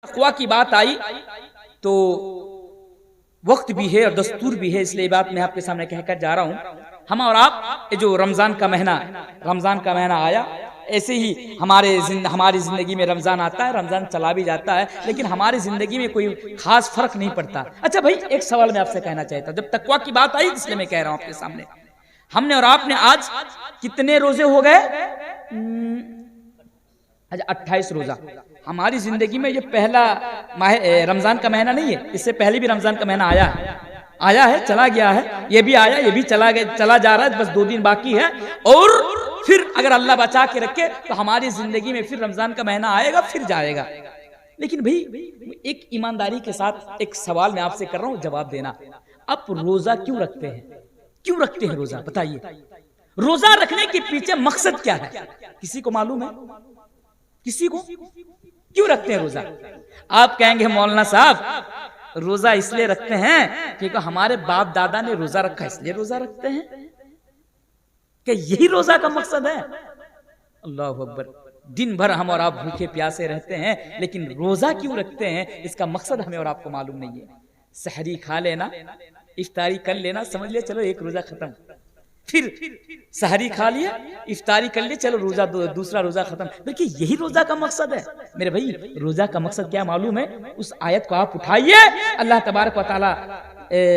तक़वा की बात आई तो वक्त भी है और दस्तूर भी है, इसलिए बात मैं आपके सामने कहकर जा रहा हूँ। हम और आप जो रमज़ान का महीना आया, ऐसे ही हमारी ज़िंदगी में रमज़ान आता है, रमज़ान चला भी जाता है, लेकिन हमारी ज़िंदगी में कोई ख़ास फ़र्क नहीं पड़ता। अच्छा भाई, एक सवाल मैं आपसे कहना चाहता हूँ, जब तक़वा की बात आई इसलिए मैं कह रहा हूँ आपके सामने, हमने और आपने आज कितने रोज़े हो गए? अच्छा 28 रोज़ा। हमारी ज़िंदगी में ये पहला रमज़ान का महीना नहीं है, इससे पहले भी रमज़ान का महीना आया है, चला गया है, ये भी आया, ये भी चला जा रहा है, बस 2 दिन बाकी है। और फिर अगर अल्लाह बचा के रखे तो हमारी जिंदगी में फिर रमजान का महीना आएगा, फिर जाएगा। लेकिन भाई एक ईमानदारी के साथ एक सवाल मैं आपसे कर रहा हूं, जवाब देना। आप रोजा क्यों रखते हैं? क्यों रखते हैं रोजा? बताइए, रोजा रखने के पीछे मकसद क्या है? किसी को मालूम है? किसी को? क्यों रखते हैं रोजा? आप कहेंगे मौलाना साहब रोजा इसलिए रखते हैं क्योंकि हमारे बाप दादा ने रोजा रखा, इसलिए रोजा रखते हैं। क्या यही रोजा का मकसद है? अल्लाह अकबर। दिन भर हम और आप भूखे प्यासे रहते हैं, लेकिन रोजा क्यों रखते हैं इसका मकसद हमें और आपको मालूम नहीं है। सहरी खा लेना, इफ्तारी कर लेना, समझ लिया चलो एक रोजा खत्म, फिर सहरी खा लिया, इफ्तारी कर लिया, चलो रोजा दूसरा रोजा खत्म। बल्कि यही रोजा का मकसद है मेरे भाई। रोजा का मकसद क्या मालूम है? उस आयत को आप उठाइए, अल्लाह तबारक व तआला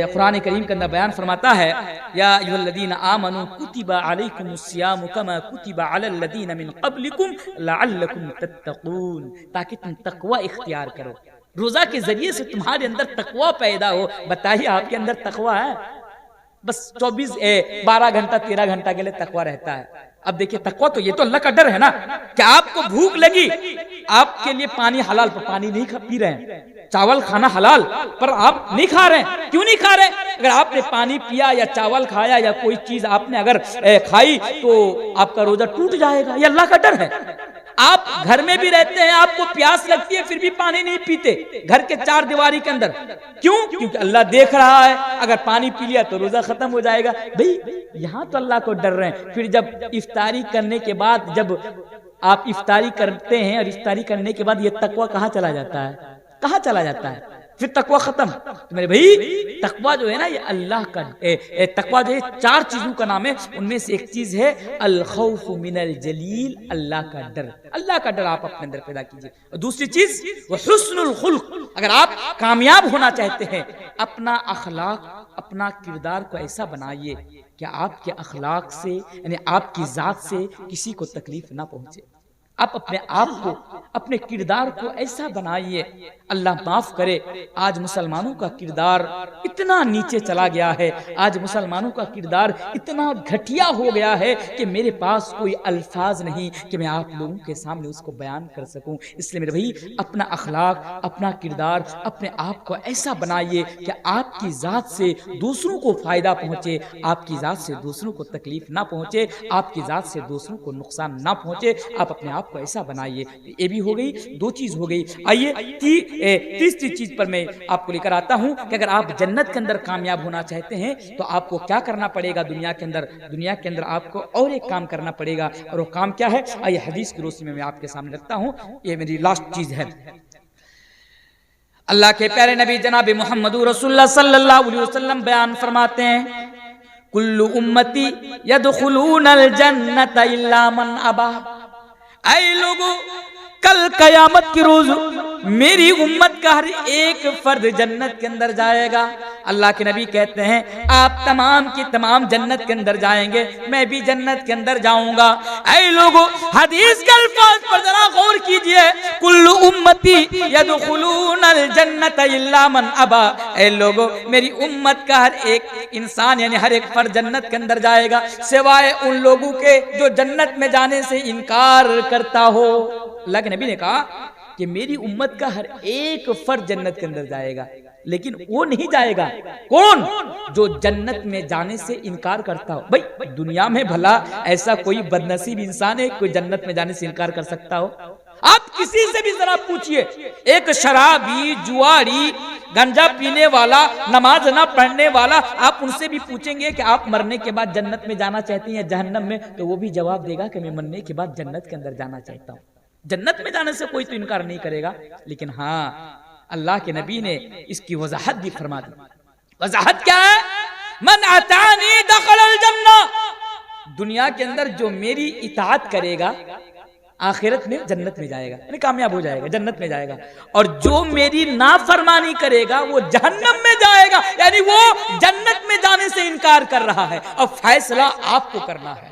कुरान करीम के अंदर बयान फरमाता है, या अय्युहल्लज़ीना आमनू कुतिबा अलैकुमुस्सियामु कमा कुतिबा अलल्लज़ीना मिन क़ब्लिकुम लअल्लकुम तत्तक़ून, ताकि तुम तक़वा इख्तियार करो। रोजा के जरिए से तुम्हारे अंदर तक़वा पैदा हो। बताइए आपके अंदर तक़वा है? बस 12 घंटा 13 घंटा के लिए तक़वा रहता है। अब देखिए तक़वा तो ये तो अल्लाह का डर है ना। क्या आपको भूख लगी, आपके लिए पानी हलाल पर पानी नहीं पी रहे हैं, चावल खाना हलाल पर आप नहीं खा रहे हैं, क्यों नहीं खा रहे? अगर आपने पानी पिया या चावल खाया या कोई चीज आपने अगर खाई तो आपका रोजा टूट जाएगा। ये अल्लाह का डर है। आप घर में भी रहते हैं, आपको प्यास लगती है, फिर भी पानी नहीं पीते घर के 4 दीवारी के अंदर, क्यों? क्योंकि अल्लाह देख रहा है, अगर पानी पी लिया तो रोजा खत्म हो जाएगा। भाई यहाँ तो अल्लाह को डर रहे हैं। फिर जब इफ्तारी करने के बाद, जब आप इफ्तारी करते हैं और इफ्तारी करने के बाद ये तक़वा कहाँ चला जाता है? कहाँ चला जाता है? फिर तक़वा खत्म। तो मेरे भाई तक़वा जो है ना, ये अल्लाह का तक़वा जो है 4 चीजों का नाम है। उनमें से एक चीज है अल खौफ मिनल जलील, अल्लाह का डर। अल्लाह का डर आप अपने अंदर पैदा कीजिए। और दूसरी चीज वो हुस्नुल खुल्क। अगर आप कामयाब होना चाहते हैं, अपना अखलाक, अपना किरदार को ऐसा बनाइए कि आपके अखलाक से यानी आपकी जात से किसी को तकलीफ ना पहुंचे। आप अपने आप को, अपने किरदार को ऐसा बनाइए। अल्लाह माफ करे, आज मुसलमानों का किरदार इतना नीचे चला गया है, आज मुसलमानों का किरदार इतना घटिया हो गया है कि मेरे पास कोई अल्फाज नहीं कि मैं आप लोगों के सामने उसको बयान कर सकूं। इसलिए मेरे भाई अपना अखलाक, अपना किरदार, अपने आप को ऐसा बनाइए कि आपकी ज़ात से दूसरों को फ़ायदा पहुँचे, आपकी ज़ात से दूसरों को तकलीफ ना पहुँचे, आपकी ज़ात से दूसरों को नुकसान ना पहुँचे। आप अपने आप को ऐसा बनाइए। ये भी हो गई, 2 चीज हो गई। आइए तीसरी चीज पर मैं आपको लेकर आता हूं कि अगर आप जन्नत के अंदर कामयाब होना चाहते हैं तो आपको क्या करना पड़ेगा दुनिया के अंदर? दुनिया के अंदर आपको और एक काम करना पड़ेगा, और वो काम क्या है? आइए हदीस की रोशनी में मैं आपके सामने रखता हूं। ये मेरी लास्ट चीज है। अल्लाह के प्यारे नबी जनाब मोहम्मद रसूलुल्लाह सल्लल्लाहु अलैहि वसल्लम बयान फरमाते हैं, कुल्लु उम्मती यदखुलूनल जन्नत इल्ला मन अबा। ऐ लोगों, कल कयामत की रोज मेरी उम्मत का हर एक फर्द जन्नत के अंदर जाएगा। अल्लाह के नबी कहते हैं आप तमाम की तमाम जन्नत के अंदर जाएंगे, मैं भी जन्नत के अंदर जाऊंगा। ऐ लोगों, हदीस के अल्फाज पर जरा गौर कीजिए, कुल्लु उम्मती यदखुलूनल जन्नत इल्ला मन अबा। ऐ लोगों, मेरी उम्मत का हर एक इंसान यानी हर एक फर्द जन्नत के अंदर जाएगा, सिवाय उन लोगों के जो जन्नत में जाने से इनकार करता हो। अल्लाह के नबी ने कहा कि मेरी उम्मत का हर एक फर्द जन्नत के अंदर जाएगा, लेकिन वो नहीं जाएगा कौन? जो जन्नत में जाने से इनकार करता हो। भाई दुनिया में भला ऐसा कोई बदनसीब इंसान है कोई जन्नत में जाने से इनकार कर सकता हो? आप किसी से भी जरा पूछिए, एक शराबी, जुआरी, गंजा पीने वाला, नमाज ना पढ़ने वाला, आप उनसे भी पूछेंगे कि आप मरने के बाद जन्नत में जाना चाहते हैं या जहन्नम में, तो वो भी जवाब देगा कि मैं मरने के बाद जन्नत के अंदर जाना चाहता हूँ। जन्नत में जाने से कोई तो इनकार नहीं करेगा, लेकिन हाँ अल्लाह के नबी ने इसकी वजाहत भी फरमा दी। वजाहत क्या है? मन अतानी दखलल जन्नह, दुनिया के अंदर जो मेरी इताअत करेगा आखिरत में जन्नत में जाएगा, यानी कामयाब हो जाएगा, जन्नत में जाएगा। और जो मेरी नाफरमानी करेगा वो जहन्नम में जाएगा, यानी वो जन्नत में जाने से इनकार कर रहा है। अब फैसला आपको करना है।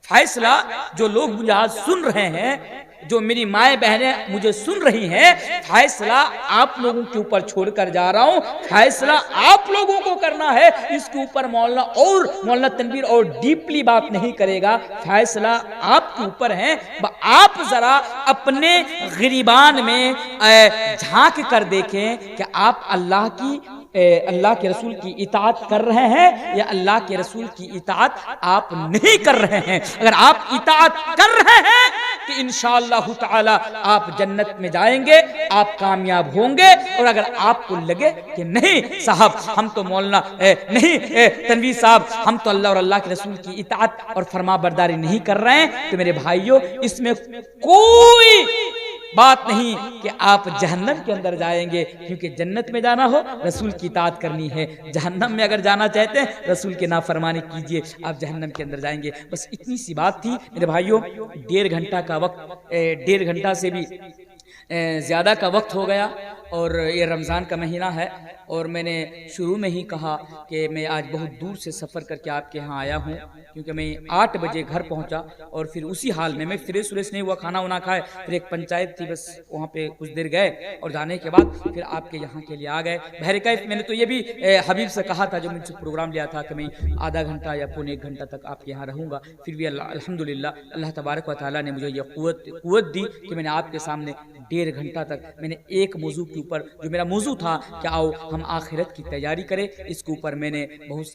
फैसला जो लोग मुझे आज सुन रहे हैं, जो मेरी माएँ बहनें मुझे सुन रही हैं, फैसला आप लोगों के ऊपर छोड़कर जा रहा हूं। फैसला आप लोगों को करना है, इसके ऊपर मौलाना तनवीर और डीपली बात नहीं करेगा। फैसला आपके ऊपर है। आप जरा अपने गिरिबान में झांक कर देखें कि आप अल्लाह के रसूल की इताअत कर रहे हैं या अल्लाह के रसूल की इताअत आप नहीं कर रहे हैं। अगर आप इताअत कर रहे हैं तो इंशाअल्लाह ताला आप जन्नत में जाएंगे, आप कामयाब होंगे। और अगर आपको लगे कि नहीं साहब हम तो मौलाना नहीं तनवीर साहब हम तो अल्लाह और अल्लाह के रसूल की इताअत और फरमाबरदारी नहीं कर रहे हैं, तो मेरे भाइयों इसमें कोई बात नहीं कि आप जहन्नम के अंदर जाएंगे, क्योंकि जन्नत में जाना हो रसूल की इताअत करनी है। जहन्नम में अगर जाना चाहते हैं रसूल की नाफरमानी कीजिए, आप जहन्नम के अंदर जाएंगे। बस इतनी सी बात थी मेरे भाइयों। 1.5 घंटा का वक्त, 1.5 घंटा से भी ज़्यादा का वक्त हो गया और ये रमज़ान का महीना है। और मैंने शुरू में ही कहा कि मैं आज बहुत दूर से सफ़र करके आपके यहाँ आया हूँ, क्योंकि मैं 8 बजे घर पहुँचा और फिर उसी हाल में मैं फ्रेश नहीं हुआ, खाना वाना खाए, फिर एक पंचायत थी, बस वहाँ पे कुछ देर गए और जाने के बाद फिर आपके यहाँ के लिए आ गए। बहरकैफ मैंने तो ये भी हबीब से कहा था, जो मुझसे प्रोग्राम लिया था, कि मैं आधा घंटा या पौने 1 घंटा तक आपके यहाँ रहूँगा। फिर भी अल्हम्दुलिल्लाह अल्लाह तबारक व तआला ने मुझे ये क़ुव्वत दी कि मैंने आपके सामने 1.5 घंटा तक मैंने एक मौजू के ऊपर, जो मेरा मौजू था कि आओ हम आखिरत की तैयारी करें, इसके ऊपर मैंने बहुत